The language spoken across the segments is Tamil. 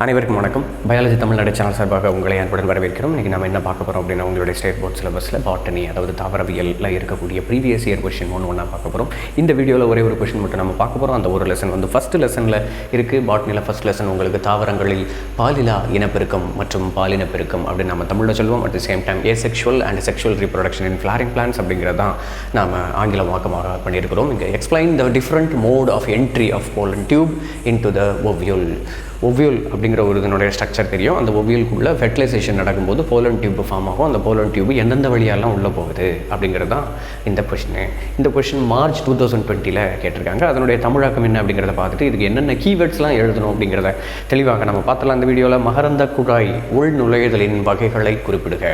அனைவருக்கும் வணக்கம். பயாலஜி தமிழ்நாடு சேனல் சார்பாக உங்களை அன்புடன் வரவேற்கிறோம். இன்றைக்கி நம்ம என்ன பார்க்க போகிறோம் அப்படின்னா, உங்களுடைய ஸ்டேட் போர்ட் சிலபஸில் பாட்டனி, அதாவது தாவரவியலில் இருக்கக்கூடிய ப்ரீவியஸ் இயர் கொஷின் ஒன்றா பார்க்க போகிறோம். இந்த வீடியோவில் ஒரே ஒரு கொஷின் மட்டும் நம்ம பார்க்க போகிறோம். அந்த ஒரு லெசன் வந்து ஃபஸ்ட்டு லெசனில் இருக்குது. பாட்டனியில் ஃபஸ்ட் லெசன் உங்களுக்கு தாவரங்களில் பாலிலா இனப்பெருக்கம் மற்றும் பாலினப்பெருக்கம் அப்படின்னு நம்ம தமிழில் சொல்லுவோம். At the same time asexual and sexual reproduction in flowering plants அப்படிங்கிறது தான் நாம் ஆங்கிலமாக்கமாக பண்ணியிருக்கிறோம். இங்கே explain the different mode of entry of pollen tube into the ovule. Ovule அப்படிங்கிற ஒரு இதனுடைய ஸ்ட்ரக்சர் தெரியும். அந்த ஓவியூலுக்குள்ளே ஃபெர்டிலைசேஷன் நடக்கும்போது போலன் டியூப் ஃபார்ம் ஆகும். அந்த போலன் டியூப் எந்தெந்த வழியாலாம் உள்ளே போகுது அப்படிங்கிறது தான் இந்த கொஷின். இந்த கொஷின் மார்ச் 2020 கேட்டிருக்காங்க. அதனுடைய தமிழாக்கம் என்ன அப்படிங்கிறத பார்த்துட்டு இதுக்கு என்னென்ன கீவேர்ட்ஸ்லாம் எழுதணும் அப்படிங்கிறத தெளிவாக நம்ம பார்த்தலாம். அந்த வீடியோவில் மகரந்த குழாய் உள் நுழைதலின் வகைகளை குறிப்பிடுக.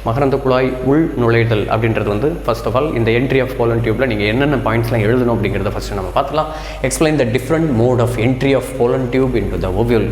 மகரந்த குழாய் உள் நுழைதல் அப்படின்றது வந்து ஃபர்ஸ்ட் ஆஃப் ஆல் இந்த என்ட்ரி ஆஃப் போலன் டியூப்பில் நீங்கள் என்னென்ன பாயிண்ட்ஸ்லாம் எழுதணும் அப்படிங்கிறத ஃபஸ்ட்டு நம்ம பார்த்துலாம். Explain the different mode of entry of pollen tube into the ovule.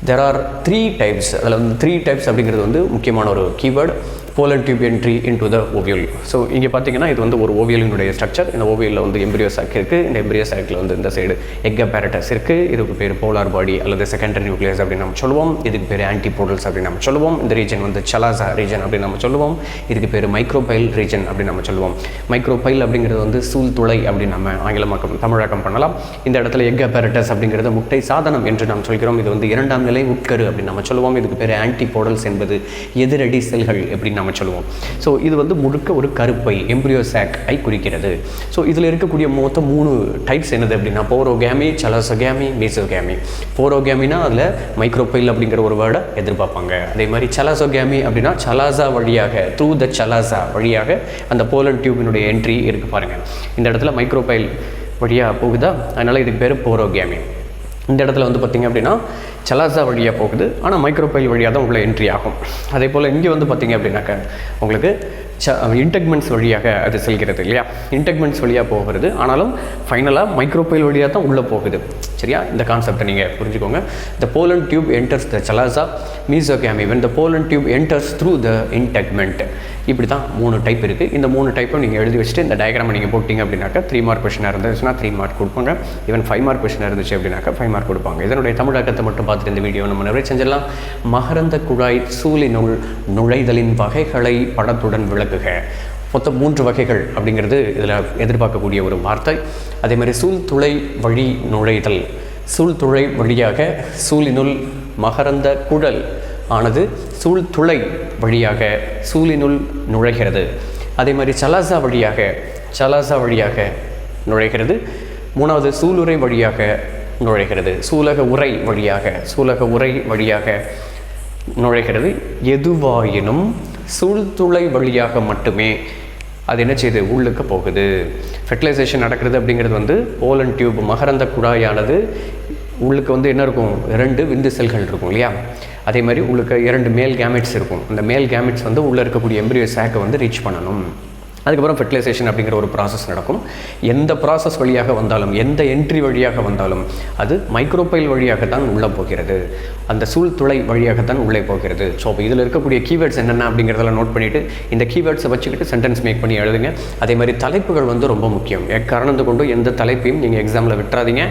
There are 3 types. அதில் வந்து 3 types அப்படிங்கிறது வந்து முக்கியமான ஒரு keyword. Pollen tube entry into the ovule. So இங்கே பார்த்தீங்கன்னா இது வந்து ஒரு ஓவியலினுடைய ஸ்ட்ரக்சர். இந்த ஓவியலில் வந்து எம்பிரியோ சாக் இருக்குது. இந்த எம்பிரியோ சாக்கில் வந்து இந்த சைடு எக் அப்பேரட்டஸ் இருக்குது. இதுக்கு பேர் போலார் பாடி அல்லது செகண்டரி நியூக்ளியஸ் அப்படின்னு நம்ம சொல்லுவோம். இதுக்கு பேர் ஆன்டிபோடல்ஸ் அப்படின்னு நம்ம சொல்லுவோம். இந்த ரீஜன் வந்து சலாசா ரீஜன் அப்படின்னு நம்ம சொல்லுவோம். இதுக்கு பேர் மைக்ரோபைல் ரீஜன் அப்படின்னு நம்ம சொல்லுவோம். மைக்ரோபைல் அப்படிங்கிறது வந்து சூழ்துளை அப்படின்னு நம்ம ஆங்கிலமாக்கம் தமிழாக்கம் பண்ணலாம். இந்த இடத்துல எக் அப்பேரட்டஸ் அப்படிங்கிறது முட்டை சாதனம் என்று நாம் சொல்கிறோம். இது வந்து 2ஆம் நிலை உட்கரு அப்படின்னு நம்ம சொல்லுவோம். இதுக்கு பேர் ஆன்டிபோடல்ஸ் என்பது எதிரடி செல்கள் அப்படின்னு நம்ம சொல்லுவோம். ஸோ இது வந்து முழுக்க ஒரு கருப்பை எம்பிரியோ சாக் ஐ குறிக்கிறது. ஸோ இதில் இருக்கக்கூடிய மொத்தம் 3 டைப்ஸ் என்னது அப்படின்னா போரோகேமி, சலாசோகேமி, மீசோகேமி. போரோகேமினா அதில் மைக்ரோபைல் அப்படிங்கிற ஒரு வேர்டை எதிர்பார்ப்பாங்க. அதே மாதிரி சலாசோகேமி அப்படின்னா சலாசா வழியாக த்ரூ த சலாசா வழியாக அந்த போலன் டியூபினுடைய என்ட்ரி இருக்குது பாருங்கள். இந்த இடத்துல மைக்ரோபைல் வழியாக போகுதா, அதனால் இதுக்கு பேர் போரோகேமி. இந்த இடத்துல வந்து பார்த்திங்க அப்படின்னா சலாசா வழியாக போகுது, ஆனால் மைக்ரோபைல் வழியாக தான் உள்ள என்ட்ரி ஆகும். அதே போல் இங்கே வந்து பார்த்திங்க அப்படின்னாக்கா உங்களுக்கு இன்டெக்மெண்ட்ஸ் வழியாக அது செல்கிறது இல்லையா. இன்டெக்மெண்ட்ஸ் வழியாக போகிறது, ஆனாலும் ஃபைனலாக மைக்ரோபைல் வழியாக தான் உள்ளே போகுது. சரியா, இந்த கான்செப்டை நீங்கள் புரிஞ்சுக்கோங்க. The pollen tube enters the chalaza mesogamy when the pollen tube enters through the integument. இப்படி தான் 3 டைப் இருக்குது. இந்த 3 டைப்பும் நீங்கள் எழுதி வச்சுட்டு இந்த டயக்ராமை நீங்கள் போட்டிங்க அப்படின்னாக்கா 3 மார்க் கொஷினாக இருந்துச்சுன்னா 3 மார்க் கொடுப்பாங்க. ஈவன் 5 மார்க் கொஷினாக இருந்துச்சு அப்படின்னாக்கா 5 மார்க் கொடுப்பாங்க. இதனுடைய தமிழாக்கத்தை மட்டும் பார்த்துட்டு இந்த வீடியோ நம்ம நிறைய செஞ்சிடலாம். மகரந்த குழாய் சூழினுள் நுழைதலின் வகைகளை படத்துடன் விளக்குக. மொத்தம் 3 வகைகள் அப்படிங்கிறது இதில் எதிர்பார்க்கக்கூடிய ஒரு வார்த்தை. அதே மாதிரி சூழ்துளை வழி நுழைதல். சூழ்துளை வழியாக சூழினுள் மகரந்த குழல் ஆனது சூழ்துளை வழியாக சூழினுள் நுழைகிறது. அதே மாதிரி சலாசா வழியாக நுழைகிறது. 3வது சூளுரை வழியாக நுழைகிறது. சூலக உரை வழியாக நுழைகிறது. எதுவாயினும் சூழ்துளை வழியாக மட்டுமே அது என்ன செய்யுது, உள்ளுக்கு போகுது. ஃபெர்டிலைசேஷன் நடக்கிறது அப்படிங்கிறது வந்து போலன் டியூப் மகரந்த குழாயானது உள்ளுக்கு வந்து என்ன இருக்கும், 2 விந்து செல்கள் இருக்கும் இல்லையா. அதே மாதிரி உங்களுக்கு 2 மேல் கேமெட்ஸ் இருக்கும். அந்த மேல் கேமெட்ஸ் வந்து உள்ளே இருக்கக்கூடிய எம்பிரியோ சாக்கை வந்து ரீச் பண்ணணும். அதுக்கப்புறம் ஃபெர்டிலைசேஷன் அப்படிங்கிற ஒரு ப்ராசஸ் நடக்கும். எந்த ப்ராசஸ் வழியாக வந்தாலும், எந்த என்ட்ரி வழியாக வந்தாலும் அது மைக்ரோபைல் வழியாக தான் உள்ளே போகிறது. அந்த சூழ்துளை வழியாக தான் உள்ளே போகிறது. ஸோ இப்போ இதில் இருக்கக்கூடிய கீவேர்ட்ஸ் என்னென்ன அப்படிங்கிறதெல்லாம் நோட் பண்ணிவிட்டு இந்த கீவேர்ட்ஸை வச்சுக்கிட்டு சென்டென்ஸ் மேக் பண்ணி எழுதுங்க. அதே மாதிரி தலைப்புகள் வந்து ரொம்ப முக்கியம். எக்காரணத்தை கொண்டு எந்த தலைப்பையும் நீங்கள் எக்ஸாமில் விட்டுறாதீங்க.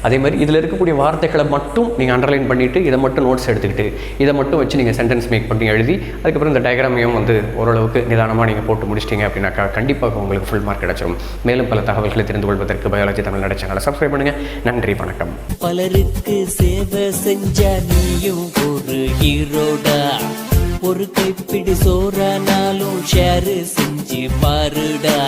அதே மாதிரி இதில் இருக்கக்கூடிய வார்த்தைகளை மட்டும் நீங்கள் அண்டர்லைன் பண்ணிவிட்டு இதை மட்டும் நோட்ஸ் எடுத்துக்கிட்டு இதை மட்டும் வச்சு நீங்கள் சென்டென்ஸ் மேக் பண்ணி எழுதி அதுக்கப்புறம் இந்த டயக்ராமையும் வந்து ஓரளவுக்கு நிதானமாக நீங்கள் போட்டு முடிச்சிட்டிங்க அப்படின்னாக்கா கண்டிப்பாக உங்களுக்கு ஃபுல் மார்க் கிடைச்சிடும். மேலும் பல தகவல்களை தெரிந்து கொள்வதற்கு பயாலஜி தமிழ்நாடு சேனலை சப்ஸ்கிரைப் பண்ணுங்கள். நன்றி, வணக்கம். பலருக்கு சேவை செஞ்ச நீயும் ஒரு ஹீரோடா. ஒரு கைப்பிடி சோறானாலும் ஷேர் செஞ்சு பாருடா.